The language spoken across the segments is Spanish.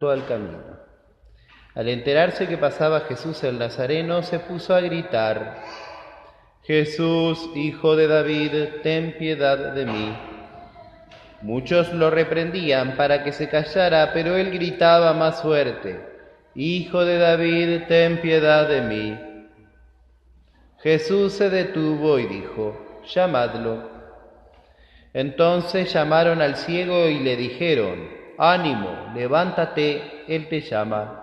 al camino. Al enterarse que pasaba Jesús el Nazareno, se puso a gritar: «Jesús, hijo de David, ten piedad de mí». Muchos lo reprendían para que se callara, pero él gritaba más fuerte: «Hijo de David, ten piedad de mí». Jesús se detuvo y dijo: «Llamadlo». Entonces llamaron al ciego y le dijeron: «Ánimo, levántate, él te llama».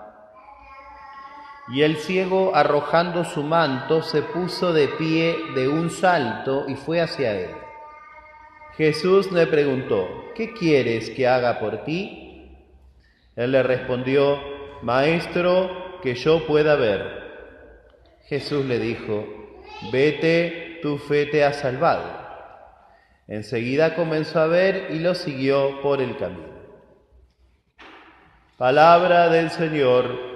Y el ciego, arrojando su manto, se puso de pie de un salto y fue hacia él. Jesús le preguntó: «¿Qué quieres que haga por ti?». Él le respondió: «Maestro, que yo pueda ver». Jesús le dijo: «Vete, tu fe te ha salvado». Enseguida comenzó a ver y lo siguió por el camino. Palabra del Señor.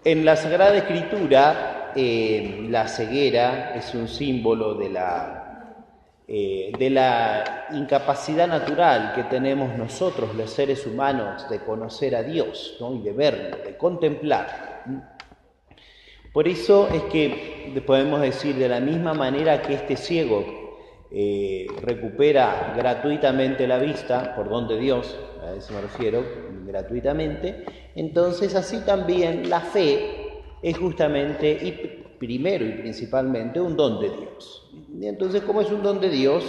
En la Sagrada Escritura, la ceguera es un símbolo de la incapacidad natural que tenemos nosotros, los seres humanos, de conocer a Dios, ¿no? Y de verlo, de contemplar. Por eso es que podemos decir, de la misma manera que este ciego recupera gratuitamente la vista, por don de Dios, a eso me refiero, gratuitamente, entonces así también la fe es justamente, y primero y principalmente, un don de Dios. Y entonces, como es un don de Dios,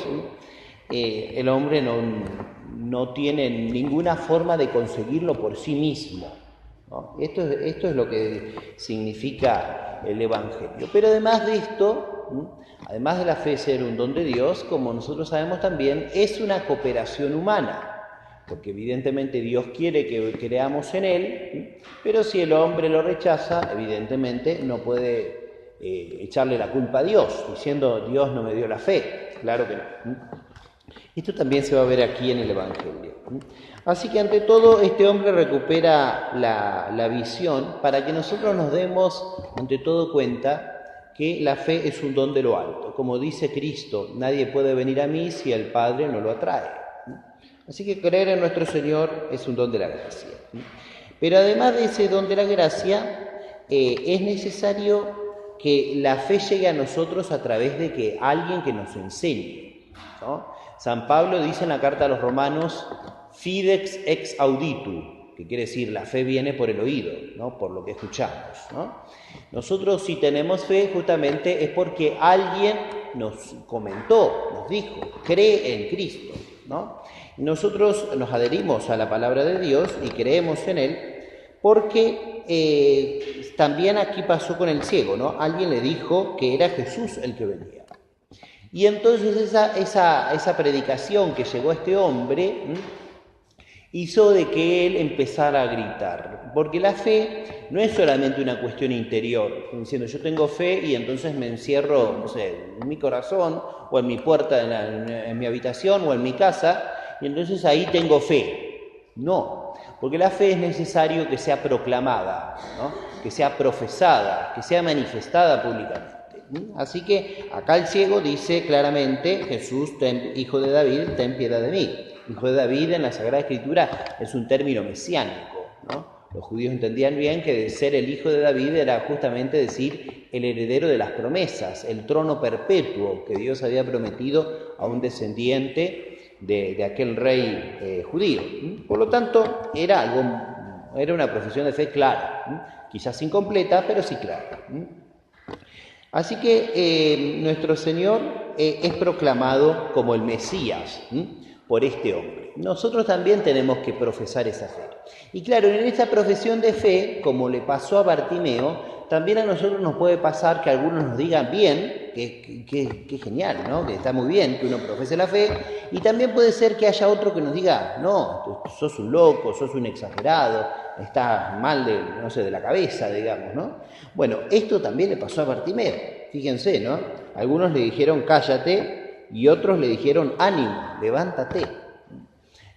el hombre no tiene ninguna forma de conseguirlo por sí mismo, ¿no? Esto es lo que significa el Evangelio. Pero además de esto, además de la fe ser un don de Dios, como nosotros sabemos también, es una cooperación humana, porque evidentemente Dios quiere que creamos en Él, pero si el hombre lo rechaza, evidentemente no puede echarle la culpa a Dios, diciendo: «Dios no me dio la fe». Claro que no. Esto también se va a ver aquí en el Evangelio. Así que ante todo este hombre recupera la visión para que nosotros nos demos ante todo cuenta que la fe es un don de lo alto. Como dice Cristo: «Nadie puede venir a mí si el Padre no lo atrae». Así que creer en nuestro Señor es un don de la gracia. Pero además de ese don de la gracia, es necesario que la fe llegue a nosotros a través de que alguien que nos enseñe, ¿no? San Pablo dice en la carta a los Romanos: «Fidex ex auditu», que quiere decir la fe viene por el oído, ¿no? Por lo que escuchamos, ¿no? Nosotros, si tenemos fe, justamente es porque alguien nos comentó, nos dijo: «Cree en Cristo», ¿no? Nosotros nos adherimos a la palabra de Dios y creemos en Él porque también aquí pasó con el ciego, ¿no? Alguien le dijo que era Jesús el que venía. Y entonces esa predicación que llegó a este hombre hizo de que él empezara a gritar, porque la fe no es solamente una cuestión interior, diciendo: «Yo tengo fe y entonces me encierro, no sé, en mi corazón o en mi puerta, en mi habitación o en mi casa, y entonces ahí tengo fe». No, porque la fe es necesario que sea proclamada, ¿no? Que sea profesada, que sea manifestada públicamente. Así que acá el ciego dice claramente: «Jesús, hijo de David, ten piedad de mí». Hijo de David en la Sagrada Escritura es un término mesiánico, ¿no? Los judíos entendían bien que de ser el hijo de David era justamente decir el heredero de las promesas, el trono perpetuo que Dios había prometido a un descendiente de aquel rey judío. Por lo tanto, era una profesión de fe clara, quizás incompleta, pero sí clara. Así que nuestro Señor es proclamado como el Mesías por este hombre. Nosotros también tenemos que profesar esa fe. Y claro, en esta profesión de fe, como le pasó a Bartimeo, también a nosotros nos puede pasar que algunos nos digan: bien, que genial, ¿no? Que está muy bien que uno profese la fe, y también puede ser que haya otro que nos diga: no, sos un loco, sos un exagerado, estás mal de la cabeza, digamos, ¿no? Bueno, esto también le pasó a Bartimeo, fíjense, ¿no? Algunos le dijeron: cállate, y otros le dijeron: ánimo, levántate.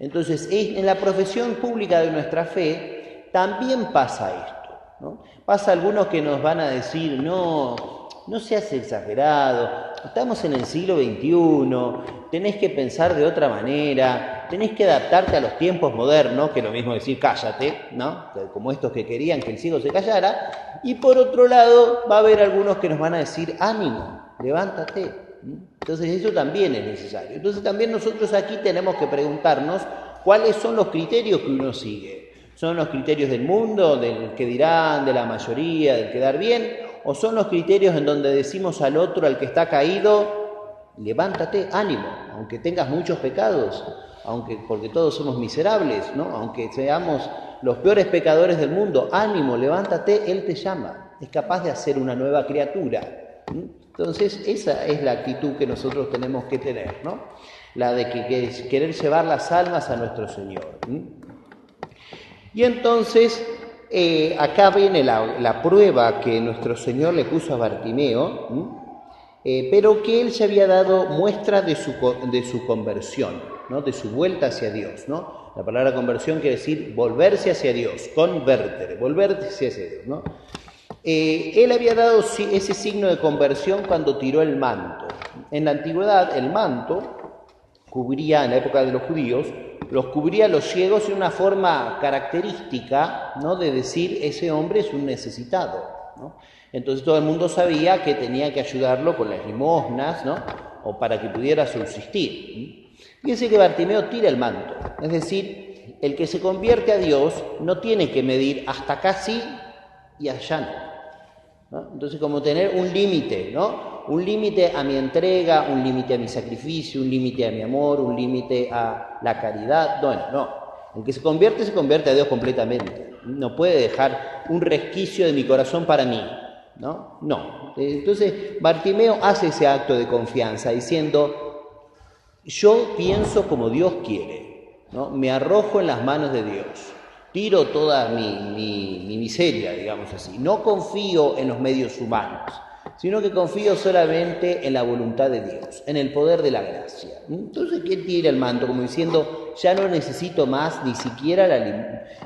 Entonces, en la profesión pública de nuestra fe también pasa esto, ¿no? Pasa algunos que nos van a decir: no, no seas exagerado, estamos en el siglo XXI, tenés que pensar de otra manera, tenés que adaptarte a los tiempos modernos, que es lo mismo decir cállate, ¿no? Como estos que querían que el ciego se callara, y por otro lado va a haber algunos que nos van a decir ánimo, levántate. Entonces eso también es necesario. Entonces también nosotros aquí tenemos que preguntarnos cuáles son los criterios que uno sigue. ¿Son los criterios del mundo, del que dirán, de la mayoría, del quedar bien? ¿O son los criterios en donde decimos al otro, al que está caído, levántate, ánimo, aunque tengas muchos pecados, porque todos somos miserables, ¿no? Aunque seamos los peores pecadores del mundo, ánimo, levántate, Él te llama, es capaz de hacer una nueva criatura. Entonces esa es la actitud que nosotros tenemos que tener, ¿no? La de querer llevar las almas a nuestro Señor. Y entonces acá viene la prueba que nuestro Señor le puso a Bartimeo, pero que él ya había dado muestra de su conversión, ¿no? De su vuelta hacia Dios, ¿no? La palabra conversión quiere decir volverse hacia Dios, convertere, volverse hacia Dios, ¿no? Él había dado ese signo de conversión cuando tiró el manto. En la antigüedad el manto cubría, en la época de los judíos, los cubría a los ciegos en una forma característica, ¿no? De decir, ese hombre es un necesitado, ¿no? Entonces todo el mundo sabía que tenía que ayudarlo con las limosnas, ¿no? O para que pudiera subsistir. Fíjense que Bartimeo tira el manto, es decir, el que se convierte a Dios no tiene que medir hasta acá sí y allá no. Entonces, como tener un límite, ¿no? Un límite a mi entrega, un límite a mi sacrificio, un límite a mi amor, un límite a la caridad. Bueno, no. El que se convierte a Dios completamente. No puede dejar un resquicio de mi corazón para mí, ¿no? No. Entonces, Bartimeo hace ese acto de confianza diciendo, yo pienso como Dios quiere, ¿no? Me arrojo en las manos de Dios. Tiro toda mi miseria, digamos así. No confío en los medios humanos, sino que confío solamente en la voluntad de Dios, en el poder de la gracia. Entonces, ¿qué tira el manto? Como diciendo, ya no necesito más ni siquiera,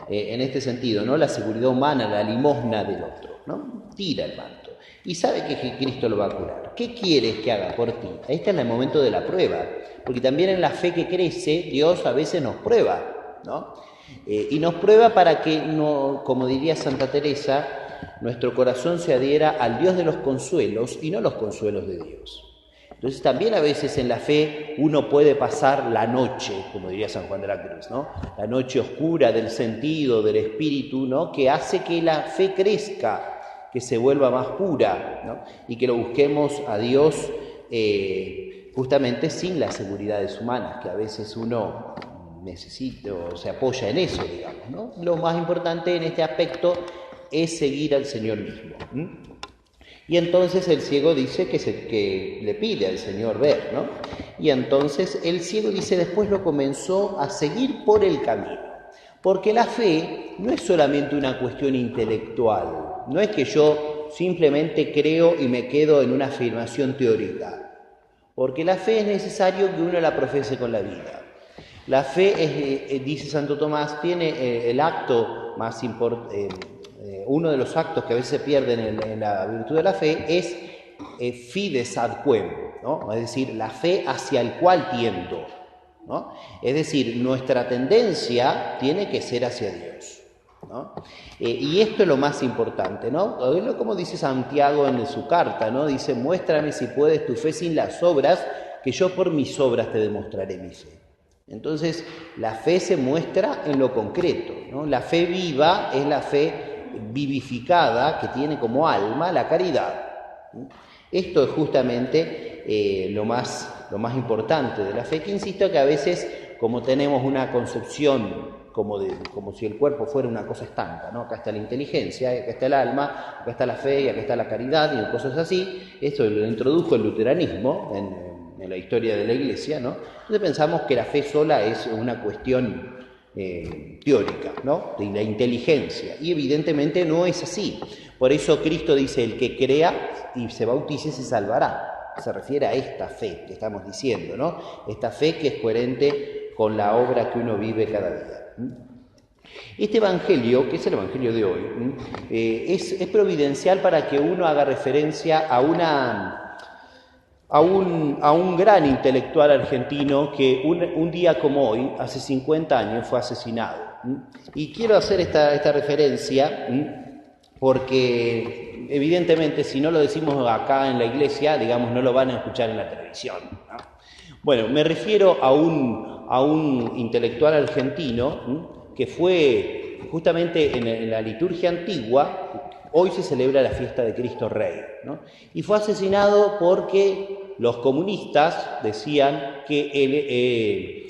en este sentido, ¿no? La seguridad humana, la limosna del otro, ¿no? Tira el manto. Y sabe que Cristo lo va a curar. ¿Qué quieres que haga por ti? Ahí está en el momento de la prueba, porque también en la fe que crece, Dios a veces nos prueba, ¿no? Y nos prueba para que, no, como diría Santa Teresa, nuestro corazón se adhiera al Dios de los consuelos y no los consuelos de Dios. Entonces también a veces en la fe uno puede pasar la noche, como diría San Juan de la Cruz, ¿no? La noche oscura del sentido, del espíritu, ¿no? Que hace que la fe crezca, que se vuelva más pura, ¿no? Y que lo busquemos a Dios justamente sin las seguridades humanas, que a veces uno necesita o se apoya en eso, digamos, ¿no? Lo más importante en este aspecto es seguir al Señor mismo. Y entonces el ciego dice que le pide al Señor ver, ¿no? Y entonces el ciego dice, después lo comenzó a seguir por el camino. Porque la fe no es solamente una cuestión intelectual, no es que yo simplemente creo y me quedo en una afirmación teórica. Porque la fe es necesario que uno la profese con la vida. La fe, dice Santo Tomás, tiene el acto más importante, uno de los actos que a veces se pierden en la virtud de la fe es fides ad quem, ¿no? Es decir, la fe hacia el cual tiendo, ¿no? Es decir, nuestra tendencia tiene que ser hacia Dios, ¿no? Y esto es lo más importante, ¿no? Como dice Santiago en su carta, ¿no? Dice, muéstrame si puedes tu fe sin las obras, que yo por mis obras te demostraré mi fe. Entonces, la fe se muestra en lo concreto, ¿no? La fe viva es la fe vivificada que tiene como alma la caridad. Esto es justamente lo más importante de la fe, que insisto que a veces, como tenemos una concepción como si el cuerpo fuera una cosa estanca, ¿no? Acá está la inteligencia, acá está el alma, acá está la fe y acá está la caridad y cosas así. Esto lo introdujo el luteranismo en la historia de la Iglesia, ¿no? Entonces pensamos que la fe sola es una cuestión teórica, ¿no? De la inteligencia, y evidentemente no es así. Por eso Cristo dice, el que crea y se bautice se salvará. Se refiere a esta fe que estamos diciendo, ¿no? Esta fe que es coherente con la obra que uno vive cada día. Este evangelio, que es el evangelio de hoy, es providencial para que uno haga referencia a un gran intelectual argentino que un día como hoy, hace 50 años, fue asesinado. Y quiero hacer esta referencia porque evidentemente si no lo decimos acá en la iglesia, digamos, no lo van a escuchar en la televisión, ¿no? Bueno, me refiero a un intelectual argentino que fue justamente en la liturgia antigua. Hoy se celebra la fiesta de Cristo Rey, ¿no? Y fue asesinado porque los comunistas decían que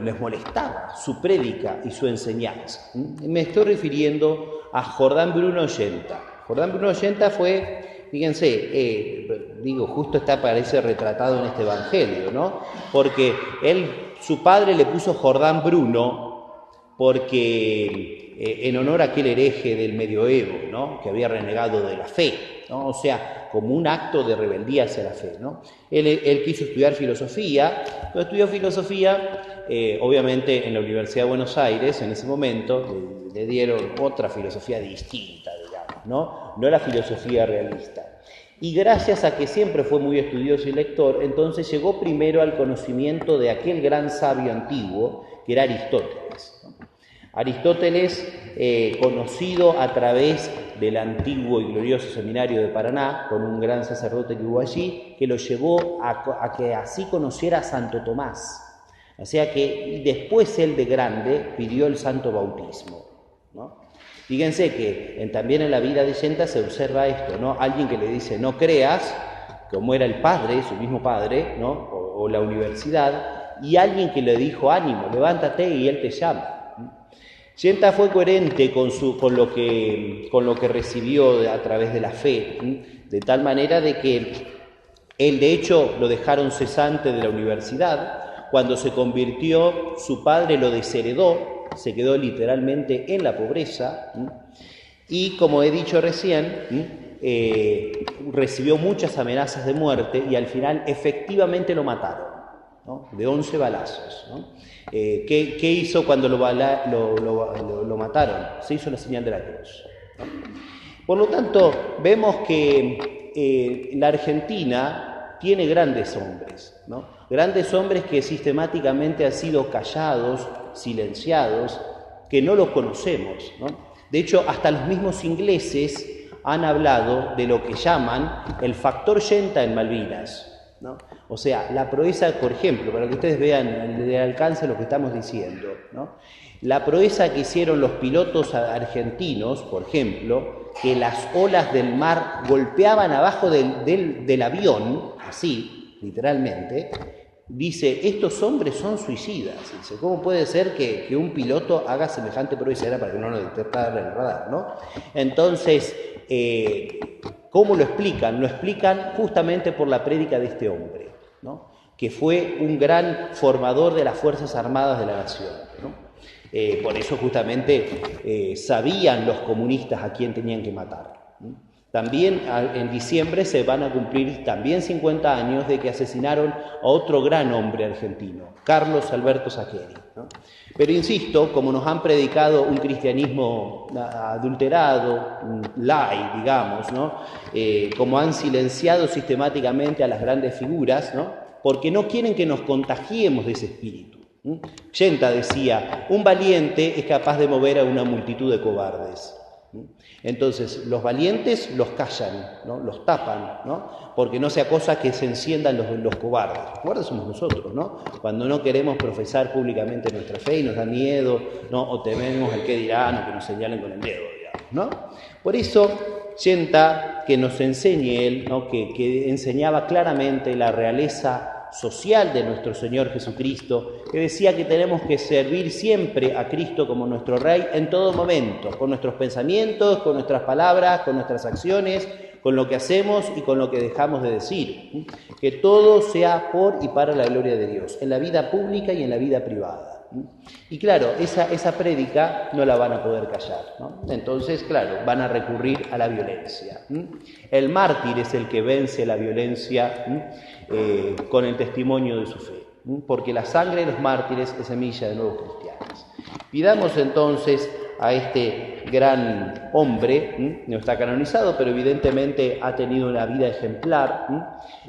les molestaba su prédica y su enseñanza. Me estoy refiriendo a Jordán Bruno Ollenta. Jordán Bruno Ollenta fue, fíjense, justo aparece retratado en este evangelio, ¿no? Porque su padre le puso Jordán Bruno porque en honor a aquel hereje del medioevo, ¿no? Que había renegado de la fe, ¿no? O sea, como un acto de rebeldía hacia la fe, ¿no? Él quiso estudiar filosofía, pero estudió filosofía, obviamente en la Universidad de Buenos Aires, en ese momento, le dieron otra filosofía distinta, digamos, ¿no? No la filosofía realista. Y gracias a que siempre fue muy estudioso y lector, entonces llegó primero al conocimiento de aquel gran sabio antiguo, que era Aristóteles, ¿no? Aristóteles, conocido a través del antiguo y glorioso seminario de Paraná, con un gran sacerdote que hubo allí, que lo llevó a que así conociera a Santo Tomás. O sea que después él de grande pidió el santo bautismo, ¿no? Fíjense que también en la vida de Ollenta se observa esto, ¿no? Alguien que le dice no creas, como era el padre, su mismo padre, ¿no? o la universidad, y alguien que le dijo ánimo, levántate y él te llama. Ollenta fue coherente con lo que recibió a través de la fe, de tal manera de que él, de hecho, lo dejaron cesante de la universidad. Cuando se convirtió, su padre lo desheredó, se quedó literalmente en la pobreza, y como he dicho recién, recibió muchas amenazas de muerte y al final efectivamente lo mataron, ¿no? De 11 balazos, ¿no? ¿Qué hizo cuando lo mataron? Se hizo la señal de la cruz, ¿no? Por lo tanto, vemos que la Argentina tiene grandes hombres, ¿no? Grandes hombres que sistemáticamente han sido callados, silenciados, que no los conocemos, ¿no? De hecho, hasta los mismos ingleses han hablado de lo que llaman el factor Ollenta en Malvinas, ¿no? O sea, la proeza, por ejemplo, para que ustedes vean el alcance de lo que estamos diciendo, ¿no? La proeza que hicieron los pilotos argentinos, por ejemplo, que las olas del mar golpeaban abajo del avión, así, literalmente, dice, estos hombres son suicidas. Dice, ¿cómo puede ser que un piloto haga semejante proeza? Era para que no lo detectara el radar, ¿no? Entonces, ¿cómo lo explican? Lo explican justamente por la prédica de este hombre, ¿no? Que fue un gran formador de las Fuerzas Armadas de la Nación, ¿no? Por eso justamente sabían los comunistas a quién tenían que matar, ¿no? También en diciembre se van a cumplir también 50 años de que asesinaron a otro gran hombre argentino, Carlos Alberto Saccheri, ¿no? Pero insisto, como nos han predicado un cristianismo adulterado, light, digamos, ¿no? Como han silenciado sistemáticamente a las grandes figuras, ¿no? Porque no quieren que nos contagiemos de ese espíritu. Ollenta decía, un valiente es capaz de mover a una multitud de cobardes. Entonces, los valientes los callan, ¿no? Los tapan, ¿no? Porque no sea cosa que se enciendan los cobardes. Los cobardes somos nosotros, ¿no? Cuando no queremos profesar públicamente nuestra fe y nos da miedo, ¿no? O tememos el qué dirán o que nos señalen con el dedo, digamos, ¿no? Por eso, Ollenta, que nos enseñe él, ¿no? que enseñaba claramente la realeza social de nuestro Señor Jesucristo, que decía que tenemos que servir siempre a Cristo como nuestro Rey en todo momento, con nuestros pensamientos, con nuestras palabras, con nuestras acciones, con lo que hacemos y con lo que dejamos de decir. Que todo sea por y para la gloria de Dios, en la vida pública y en la vida privada. Y claro, esa prédica no la van a poder callar, ¿no? Entonces, claro, van a recurrir a la violencia. El mártir es el que vence la violencia con el testimonio de su fe, porque la sangre de los mártires es semilla de nuevos cristianos. Pidamos entonces a este gran hombre, no está canonizado, pero evidentemente ha tenido una vida ejemplar,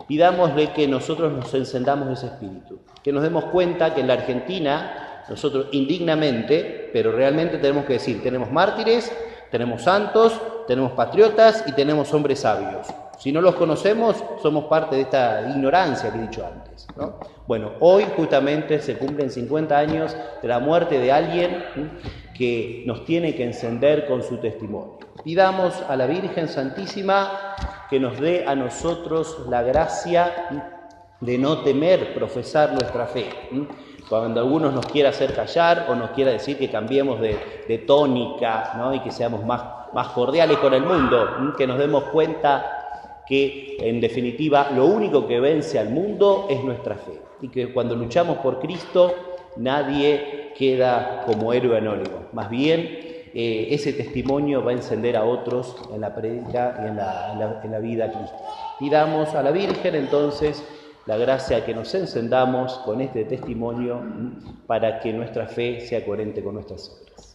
pidámosle que nosotros nos encendamos ese espíritu, que nos demos cuenta que en la Argentina, nosotros indignamente, pero realmente tenemos que decir, tenemos mártires, tenemos santos, tenemos patriotas y tenemos hombres sabios. Si no los conocemos, somos parte de esta ignorancia que he dicho antes, ¿no? Bueno, hoy justamente se cumplen 50 años de la muerte de alguien que nos tiene que encender con su testimonio. Pidamos a la Virgen Santísima que nos dé a nosotros la gracia de no temer profesar nuestra fe. Cuando algunos nos quiera hacer callar o nos quiera decir que cambiemos de tónica, ¿no? Y que seamos más cordiales con el mundo, que nos demos cuenta que en definitiva lo único que vence al mundo es nuestra fe y que cuando luchamos por Cristo nadie queda como héroe anónimo, más bien ese testimonio va a encender a otros en la prédica y en la vida cristiana. Pidamos a la Virgen entonces la gracia que nos encendamos con este testimonio para que nuestra fe sea coherente con nuestras obras.